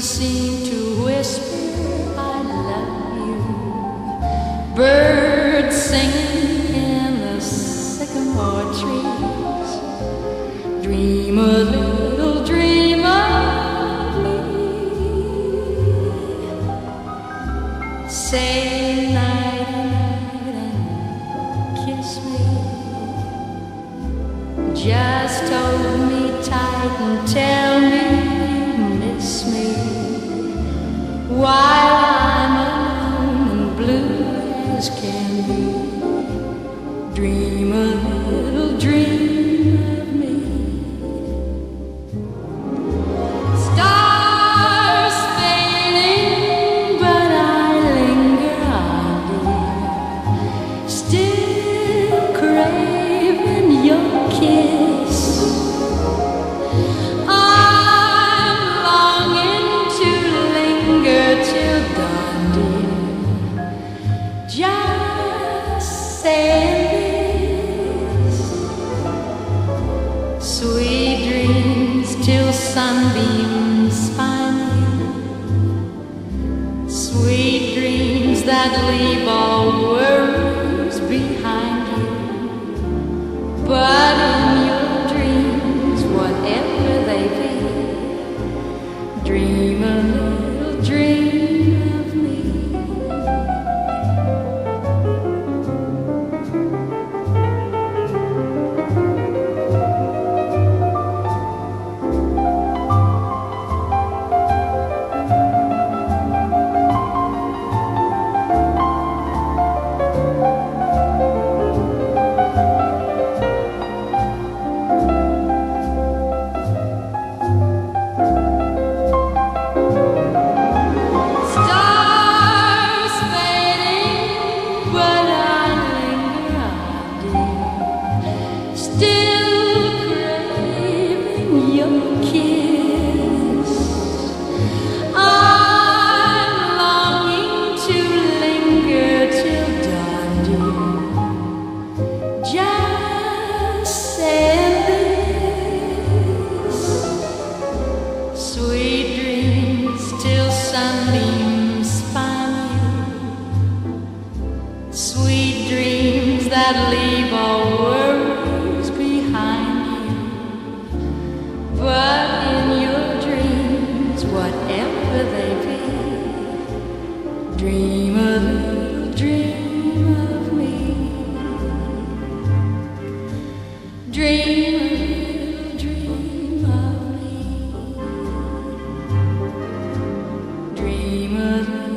seem to whisper, I love you. Birds singing in the sycamore trees. Dream a little dream of me. Say night and kiss me. Just hold me tight and tell me you miss me. While I'm alone and blue as can be, dream a little dream of me. Stars fading, but I linger on, dear, still craving your kiss. I'm longing to linger till dawn, dear, just saying this. Sweet dreams till sunbeams find you. Sweet dreams that leave all worries behind you. But in your dreams, whatever they be, dream a little dream of me. Stars fading, but I linger on, dear, still craving your kiss. I'm longing to linger till dawn, dear, just saying this. Sweet dreams till sunbeams find you. Sweet dreams that leave all worries behind you. But in your dreams, whatever they be, dream a little dream of me. Dream a little dream of me. Dream a little